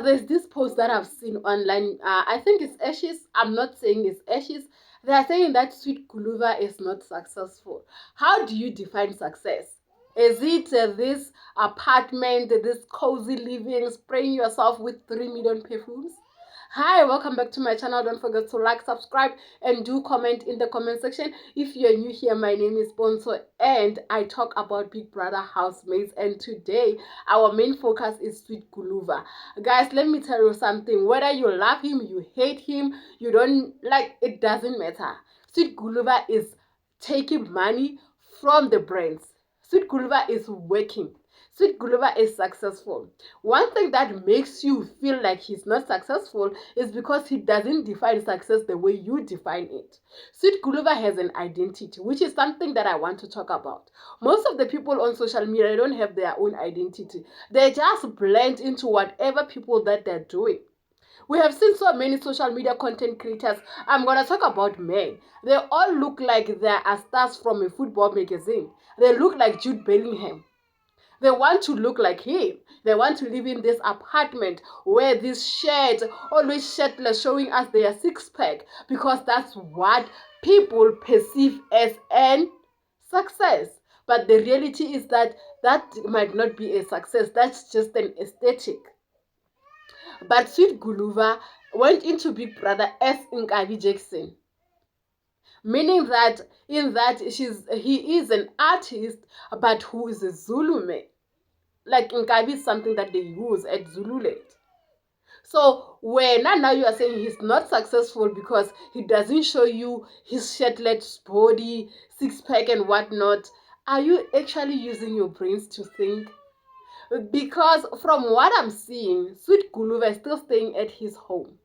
there's this post that I've seen online. I think it's Ashes. I'm not saying it's Ashes. They are saying that Sweet Guluva is not successful. How do you define success? Is it this apartment, this cozy living, spraying yourself with 3 million perfumes? Hi, welcome back to my channel. Don't forget to like, subscribe, and do comment in the comment section. If you're new here, my name is Bonso, and I talk about Big Brother housemates. And today, our main focus is Sweet Guluva. Guys, let me tell you something. Whether you love him, you hate him, you don't like, it doesn't matter. Sweet Guluva is taking money from the brands. Sweet Guluva is working. Sweet Guluva is successful. One thing that makes you feel like he's not successful is because he doesn't define success the way you define it. Sweet Guluva has an identity, which is something that I want to talk about. Most of the people on social media, they don't have their own identity. They just blend into whatever people that they're doing. We have seen so many social media content creators. I'm going to talk about men. They all look like they are stars from a football magazine. They look like Jude Bellingham. They want to look like him. They want to live in this apartment, wear this shirt, always shirtless, showing us their six-pack, because that's what people perceive as an success. But the reality is that that might not be a success. That's just an aesthetic. But Sweet Guluva went into Big Brother as Nkabi Jackson, meaning that he is an artist, but who is a Zulu man. Like Nkabi is something that they use at Zululand. So when now you are saying he's not successful because he doesn't show you his shirtless body, six-pack and whatnot, are you actually using your brains to think? Because from what I'm seeing, Sweet Guluva is still staying at his home.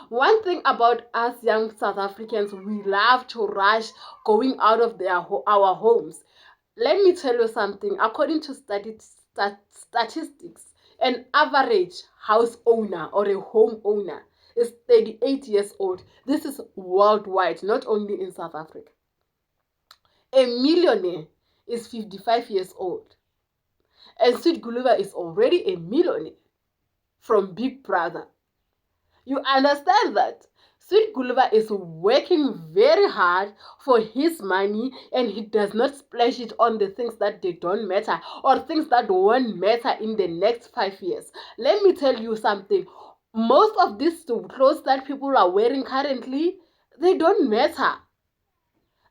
One thing about us young South Africans, we love to rush going out of our homes. Let me tell you something. According to statistics, an average house owner or a home owner is 38 years old. This is worldwide, not only in South Africa. A millionaire is 55 years old. And Sweet Guluva is already a millionaire from Big Brother. You understand that? Sweet Guluva is working very hard for his money, and he does not splash it on the things that they don't matter or things that won't matter in the next 5 years. Let me tell you something. Most of these clothes that people are wearing currently, they don't matter.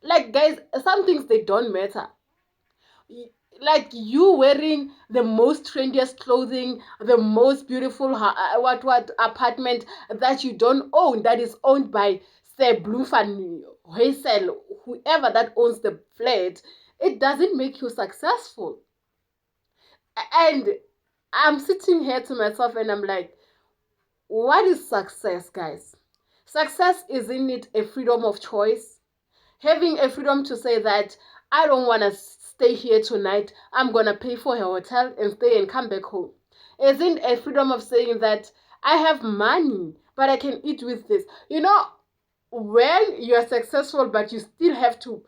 Like, guys, some things, they don't matter. Like you wearing the most trendiest clothing, the most beautiful what apartment that you don't own, that is owned by say Bloemfontein, Huisel, whoever that owns the flat, it doesn't make you successful. And I'm sitting here to myself and I'm like, what is success, guys? Success, isn't it a freedom of choice? Having a freedom to say that I don't want to stay here tonight, I'm going to pay for a hotel and stay and come back home. Isn't a freedom of saying that I have money, but I can eat with this? You know, when you're successful, but you still have to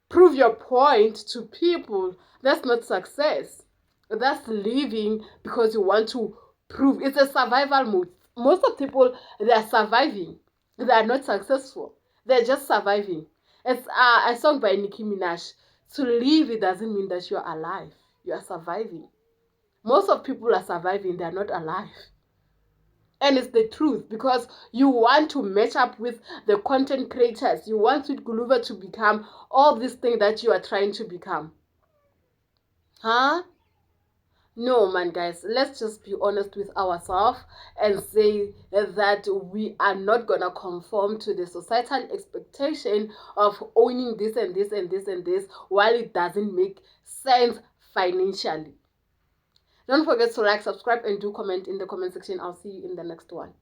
prove your point to people, that's not success. That's living because you want to prove. It's a survival mode. Most of people, they are surviving. They are not successful. They're just surviving. It's a song by Nicki Minaj. To live, it doesn't mean that you're alive. You are surviving. Most of people are surviving. They are not alive. And it's the truth, because you want to match up with the content creators. You want Sweet Guluva to become all these things that you are trying to become. Huh? No, man, guys, let's just be honest with ourselves and say that we are not going to conform to the societal expectation of owning this and this and this and this while it doesn't make sense financially. Don't forget to like, subscribe, and do comment in the comment section. I'll see you in the next one.